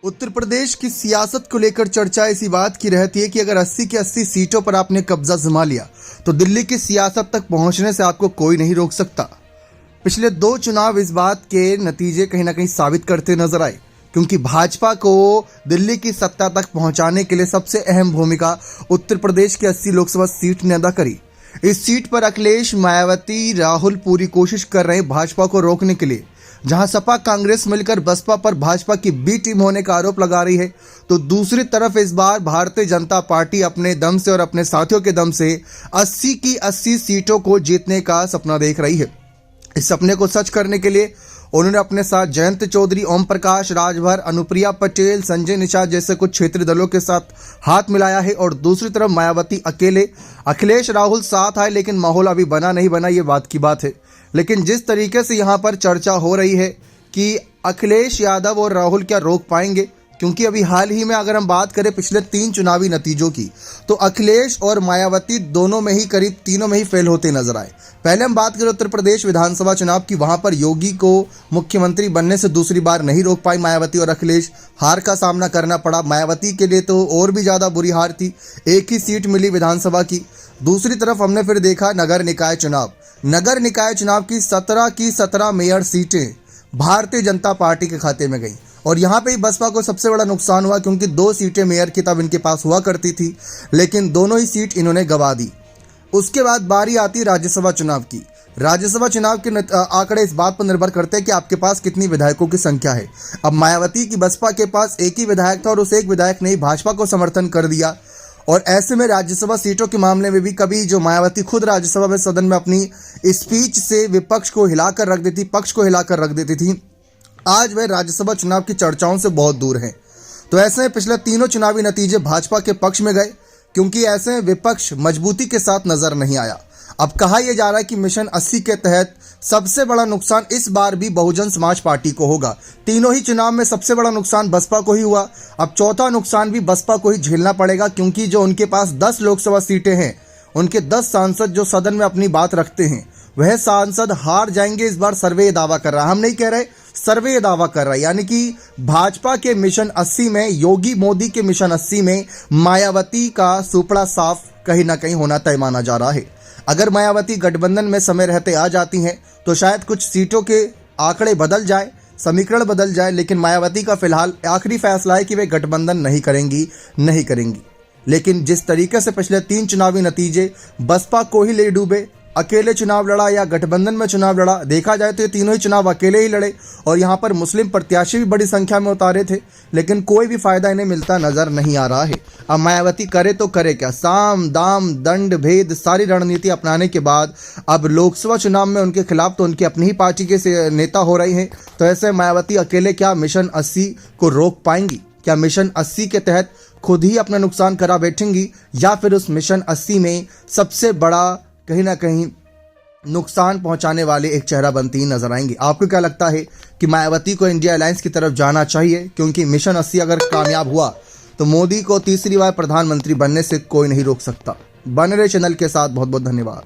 उत्तर प्रदेश की सियासत को लेकर चर्चा इसी बात की रहती है कि अगर 80 की 80 सीटों पर आपने कब्जा जमा लिया तो दिल्ली की सियासत तक पहुंचने से आपको कोई नहीं रोक सकता। पिछले 2 चुनाव इस बात के नतीजे कहीं ना कहीं साबित करते नजर आए, क्योंकि भाजपा को दिल्ली की सत्ता तक पहुंचाने के लिए सबसे अहम भूमिका उत्तर प्रदेश की 80 लोकसभा सीट ने अदा करी। इस सीट पर अखिलेश, मायावती, राहुल पूरी कोशिश कर रहे हैं भाजपा को रोकने के लिए। जहां सपा कांग्रेस मिलकर बसपा पर भाजपा की बी टीम होने का आरोप लगा रही है, तो दूसरी तरफ इस बार भारतीय जनता पार्टी अपने दम से और अपने साथियों के दम से 80 की 80 सीटों को जीतने का सपना देख रही है। इस सपने को सच करने के लिए उन्होंने अपने साथ जयंत चौधरी, ओम प्रकाश राजभर, अनुप्रिया पटेल, संजय निषाद जैसे कुछ क्षेत्रीय दलों के साथ हाथ मिलाया है और दूसरी तरफ मायावती अकेले, अखिलेश, राहुल साथ आए, लेकिन माहौल अभी बना नहीं बना ये बात की बात है। लेकिन जिस तरीके से यहाँ पर चर्चा हो रही है कि अखिलेश यादव और राहुल क्या रोक पाएंगे, क्योंकि अभी हाल ही में अगर हम बात करें पिछले 3 चुनावी नतीजों की, तो अखिलेश और मायावती दोनों में ही करीब तीनों में ही फेल होते नजर आए। पहले हम बात करें उत्तर प्रदेश विधानसभा चुनाव की, वहां पर योगी को मुख्यमंत्री बनने से दूसरी बार नहीं रोक पाई मायावती और अखिलेश, हार का सामना करना पड़ा। मायावती के लिए तो और भी ज्यादा बुरी हार थी, 1 ही सीट मिली विधानसभा की। दूसरी तरफ हमने फिर देखा नगर निकाय चुनाव। नगर निकाय चुनाव की 17 की 17 मेयर सीटें भारतीय जनता पार्टी के खाते में गई और यहाँ पे ही बसपा को सबसे बड़ा नुकसान हुआ, क्योंकि 2 सीटें मेयर की तब इनके पास हुआ करती थी, लेकिन दोनों ही सीट इन्होंने गंवा दी। उसके बाद बारी आती राज्यसभा चुनाव की। राज्यसभा चुनाव के आंकड़े इस बात पर निर्भर करते हैं कि आपके पास कितनी विधायकों की संख्या है। अब मायावती की बसपा के पास 1 ही विधायक था और उस एक विधायक ने ही भाजपा को समर्थन कर दिया, और ऐसे में राज्यसभा सीटों के मामले में भी कभी जो मायावती खुद राज्यसभा में सदन में अपनी स्पीच से विपक्ष को हिलाकर रख देती, पक्ष को हिलाकर रख देती थी, आज वह राज्यसभा चुनाव की चर्चाओं से बहुत दूर हैं। तो ऐसे में पिछले तीनों चुनावी नतीजे भाजपा के पक्ष में गए, क्योंकि ऐसे में विपक्ष मजबूती के साथ नजर नहीं आया। अब कहा यह जा रहा है कि मिशन 80 के तहत सबसे बड़ा नुकसान इस बार भी बहुजन समाज पार्टी को होगा। तीनों ही चुनाव में सबसे बड़ा नुकसान बसपा को ही हुआ। अब चौथा नुकसान भी बसपा को ही झेलना पड़ेगा, क्योंकि जो उनके पास 10 लोकसभा सीटें हैं, उनके 10 सांसद जो सदन में अपनी बात रखते हैं, वह सांसद हार जाएंगे। इस बार सर्वे ये दावा कर रहा है, हम नहीं कह रहे, सर्वे ये दावा कर रहा है। यानी कि भाजपा के मिशन 80 में, योगी मोदी के मिशन 80 में मायावती का सुपड़ा साफ कहीं ना कहीं होना तय माना जा रहा है। अगर मायावती गठबंधन में समय रहते आ जाती हैं तो शायद कुछ सीटों के आंकड़े बदल जाए, समीकरण बदल जाए, लेकिन मायावती का फिलहाल आखिरी फैसला है कि वे गठबंधन नहीं करेंगी। लेकिन जिस तरीके से पिछले 3 चुनावी नतीजे बसपा को ही ले डूबे, अकेले चुनाव लड़ा या गठबंधन में चुनाव लड़ा, देखा जाए तो ये तीनों ही चुनाव अकेले ही लड़े और यहाँ पर मुस्लिम प्रत्याशी भी बड़ी संख्या में उतारे थे, लेकिन कोई भी फायदा इन्हें मिलता नजर नहीं आ रहा है। अब मायावती करे तो करे क्या, साम दाम दंड भेद सारी रणनीति अपनाने के बाद अब लोकसभा चुनाव में उनके खिलाफ तो उनकी अपनी ही पार्टी के नेता हो रहे हैं। तो ऐसे मायावती अकेले क्या मिशन 80 को रोक पाएंगी? क्या मिशन 80 के तहत खुद ही अपना नुकसान करा बैठेंगी, या फिर उस मिशन 80 में सबसे बड़ा कहीं ना कहीं नुकसान पहुंचाने वाले एक चेहरा बनती ही नजर आएंगी? आपको क्या लगता है कि मायावती को इंडिया अलायंस की तरफ जाना चाहिए? क्योंकि मिशन 80 अगर कामयाब हुआ तो मोदी को तीसरी बार प्रधानमंत्री बनने से कोई नहीं रोक सकता। बने रहे चैनल के साथ, बहुत बहुत धन्यवाद।